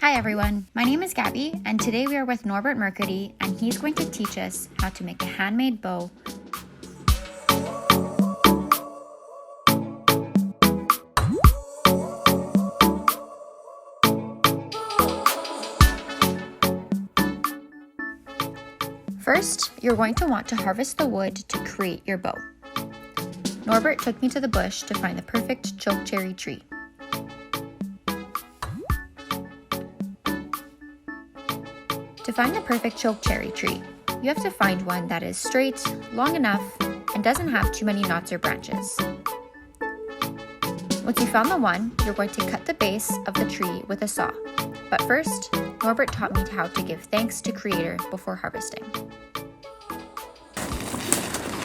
Hi everyone, my name is Gabby and today we are with Norbert Mercady and he's going to teach us how to make a handmade bow. First, you're going to want to harvest the wood to create your bow. Norbert took me to the bush to find the perfect chokecherry tree. To find the perfect chokecherry tree, you have to find one that is straight, long enough, and doesn't have too many knots or branches. Once you found the one, you're going to cut the base of the tree with a saw. But first, Norbert taught me how to give thanks to Creator before harvesting.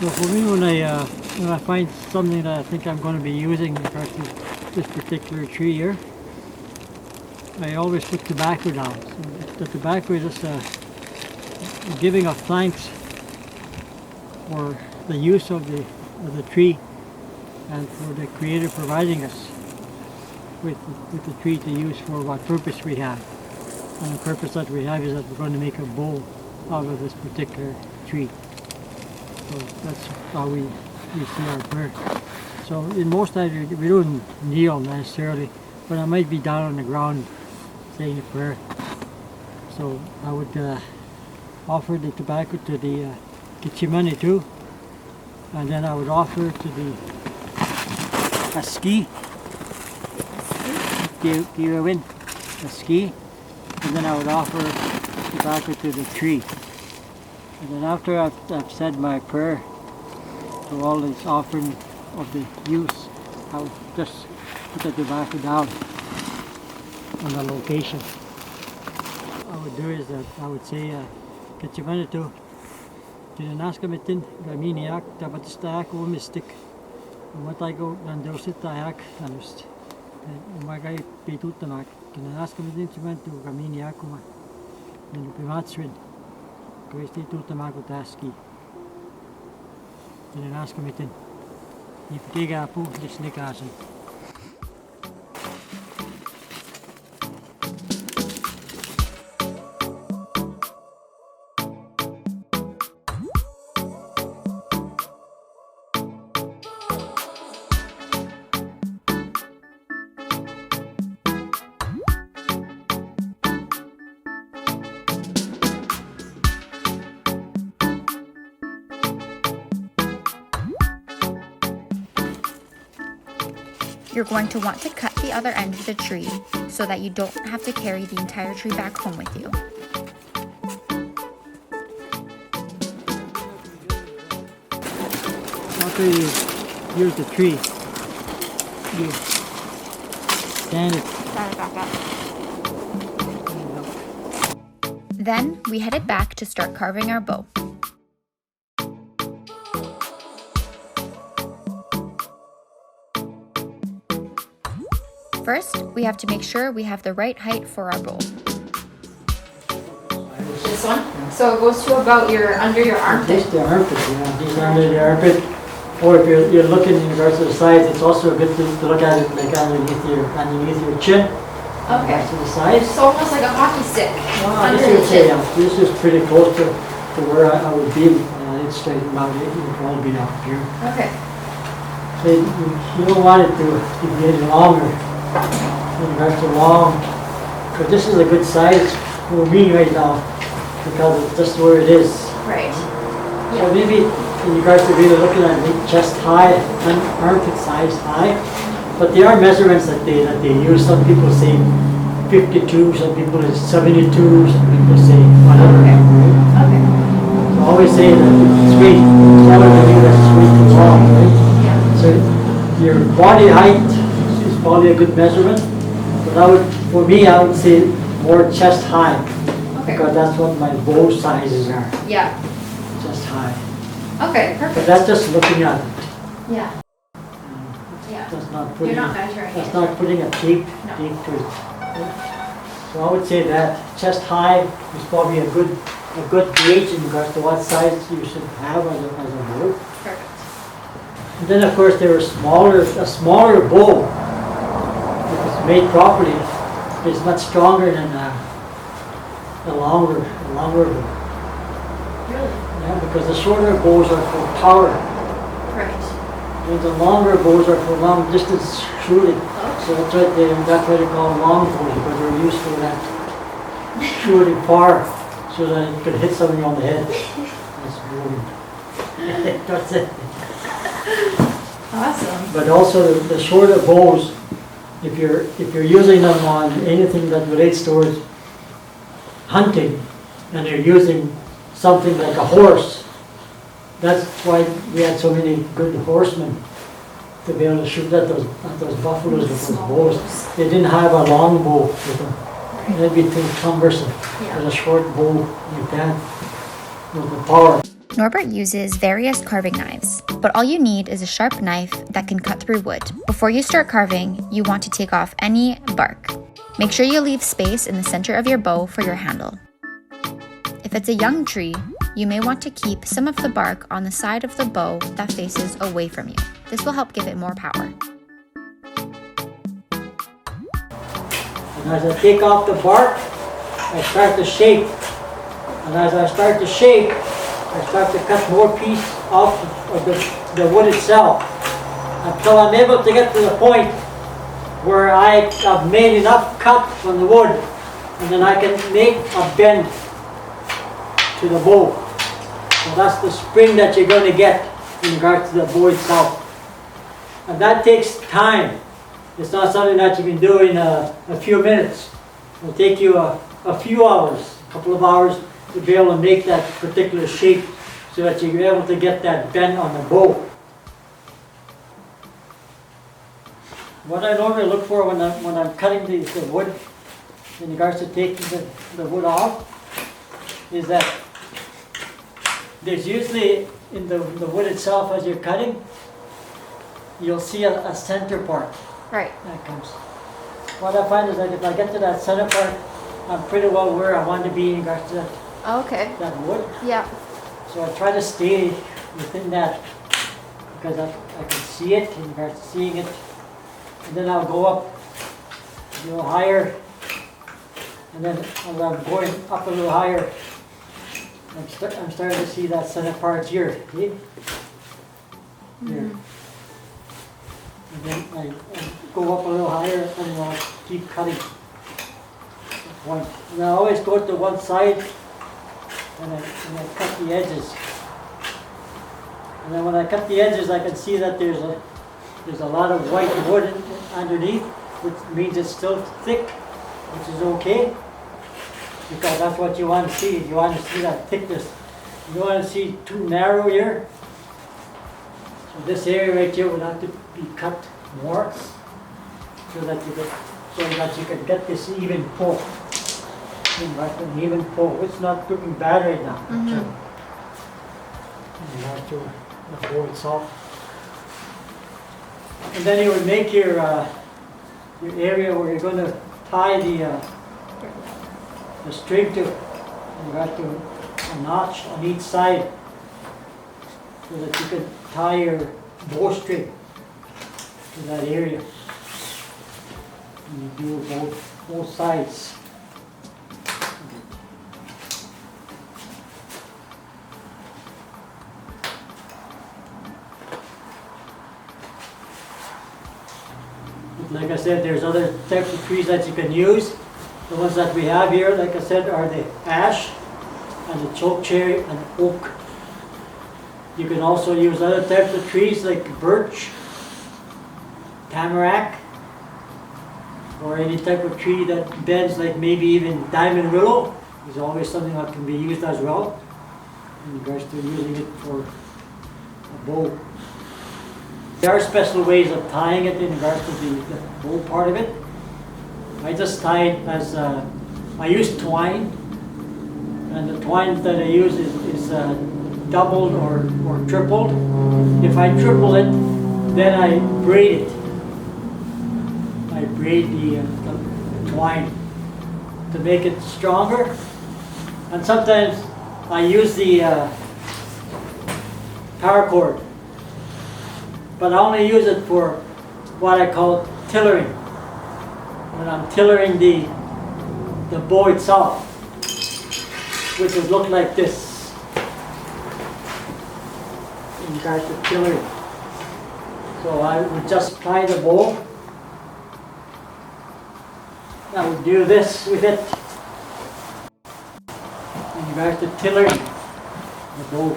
So for me, when I find something that I think I'm going to be using in regards to this particular tree here, I always put tobacco down. So the tobacco is just a giving of thanks for the use of the tree and for the Creator providing us with the tree to use for what purpose we have. And the purpose that we have is that we're going to make a bow out of this particular tree. So that's how we say our prayer. So in most times we don't kneel necessarily, but I might be down on the ground saying a prayer. So I would offer the tobacco to the Kitchimani too, and then I would offer to the Aski, Aski, and then I would offer tobacco to the tree. And then after I've said my prayer to all this offering of the use, I would just put the tobacco down on the location. What I would do is that I would say, Kitchimanitu, Tinanaskamitin, Gaminiak, Tabatistak, Mistik, Matago, Nandositayak, Tanust. Umagay Pitutamak, Tinanaskamitin, Chimantu, Gaminiakuma, and Pimatswin, Christi Tutamagotaski, Tinanaskamitin, Niptigapu, Disnikasan. You're going to want to cut the other end of the tree so that you don't have to carry the entire tree back home with you. After you use the tree, you stand it. Stand it back up. Then we headed back to start carving our bow. First, we have to make sure we have the right height for our bow. This one? So it goes to about under your armpit. Just the armpit, yeah. Just under the armpit. Or if you're looking in regards to the sides, it's also good to look at it like underneath your chin. Okay. To the sides. It's almost like a hockey stick. Well, under the chin. This is pretty close to where I would be. It's straight about it. It would all be up here. Okay. So you don't want it to be any longer. In regards to long. But this is a good size for me right now because it's just where it is. Right. So maybe in regards to really looking at chest high and armpit size high, but there are measurements that they use. Some people say 52, some people say 72, some people say whatever. Okay. Right? Okay. So I always say that it's way taller than you, that's way too long, right? Yeah. So your body height is probably a good measurement, but for me, I would say more chest high. Okay. Because that's what my bow sizes are, Yeah. chest high. Okay, But perfect. that's just looking at it. Yeah. Yeah. That's not You're putting, not measuring that's it. not putting a tape No. to it. So I would say that chest high is probably a good gauge in regards to what size you should have as a bow. Perfect. And then of course there are a smaller bow, if it's made properly, is much stronger than the longer bow. Really? Yeah, because the shorter bows are for power, Right. and the longer bows are for long distance shooting. Oh. So that's why they call them long bows, because they're used for that shooting far, so that you can hit somebody on the head. That's brilliant. That's it. Awesome. But also the shorter bows, if you're using them on anything that relates towards hunting, and you're using something like a horse, that's why we had so many good horsemen to be able to shoot at those buffaloes with those Small bows. bows. They didn't have a long bow with them. That'd be too cumbersome. Yeah. With a short bow like that, with the power. Norbert uses various carving knives, but all you need is a sharp knife that can cut through wood. Before you start carving, you want to take off any bark. Make sure you leave space in the center of your bow for your handle. If it's a young tree, you may want to keep some of the bark on the side of the bow that faces away from you. This will help give it more power. And as I take off the bark, I start to shape. And as I start to shape, I start to cut more piece off of the wood itself until I'm able to get to the point where I have made enough cut from the wood, and then I can make a bend to the bow. So that's the spring that you're going to get in regards to the bow itself. And that takes time. It's not something that you can do in a few minutes. It'll take you a few hours, a couple of hours, to be able to make that particular shape so that you're able to get that bend on the bow. What I normally look for when I'm cutting the wood in regards to taking the wood off is that there's usually in the wood itself, as you're cutting, you'll see a center part Right. that comes. What I find is that if I get to that center part, I'm pretty well where I want to be in regards to Okay. that wood. Yeah. So I try to stay within that because I can see it in regards to seeing it. And then I'll go up a little higher. And then as I'm going up a little higher, I'm starting to see that center part here. See? Here. And then I go up a little higher and I'll keep cutting. And I always go to one side and I cut the edges. And then when I cut the edges, I can see that there's a lot of white wood underneath, which means it's still thick, which is okay. Because that's what you want to see. You want to see that thickness. You don't want to see too narrow here. So this area right here would have to be cut more so that you can get this even pull. An even pull. It's not looking bad right now. You have to the bow itself. And then you would make your area where you're going to tie the string to. You have to a notch on each side so that you can tie your bowstring to that area. And you do both sides. Like I said, there's other types of trees that you can use. The ones that we have here, like I said, are the ash and the choke cherry and oak. You can also use other types of trees like birch, tamarack, or any type of tree that bends, like maybe even diamond willow is always something that can be used as well in regards to using it for a bow. There are special ways of tying it in regards to the bow part of it. I just tie it as, I use twine, and the twine that I use is doubled or tripled. If I triple it, then I braid it. I braid the twine to make it stronger. And sometimes I use the paracord. But I only use it for what I call tillering. when I'm tillering the bow itself, which would look like this in regards to tillering. So I would just ply the bow. I would do this with it in regards to tillering the bow.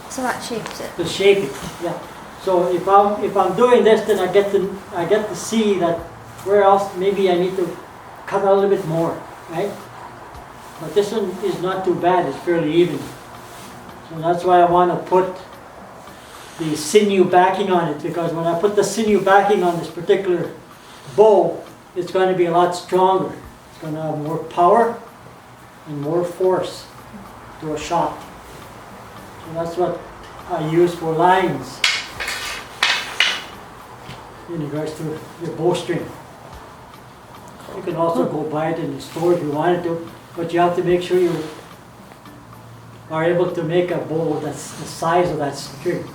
So that shapes it. To shape it, yeah. So if I'm doing this, then I get to see that where else maybe I need to cut a little bit more, right? But this one is not too bad, it's fairly even. So that's why I want to put the sinew backing on it, because when I put the sinew backing on this particular bow, it's going to be a lot stronger. It's going to have more power and more force to a shot. So that's what I use for lines in regards to your bowstring. You can also go buy it in the store if you wanted to, but you have to make sure you are able to make a bow that's the size of that string.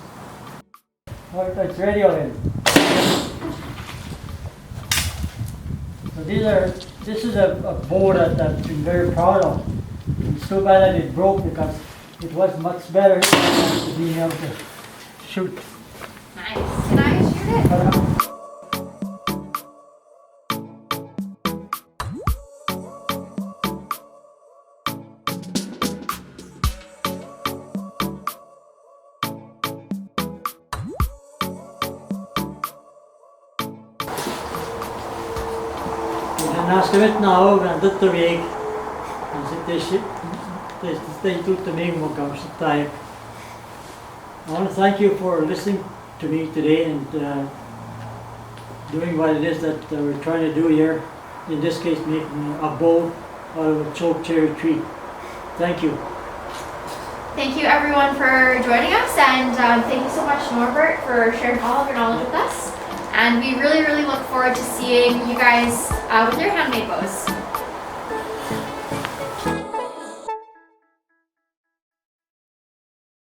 Alright, it's ready already. So this is a bow that I've been very proud of. It's too bad that it broke because it was much better than being able to shoot. Nice. Can I shoot it? Naast de wet nou en dit te week. Dan zit deze thing to the name of comes to time. I want to thank you for listening to me today and doing what it is that we're trying to do here. In this case, making a bow out of a choke cherry tree. Thank you. Thank you everyone for joining us, and thank you so much Norbert for sharing all of your knowledge with us. And we really, really look forward to seeing you guys with your handmade bows.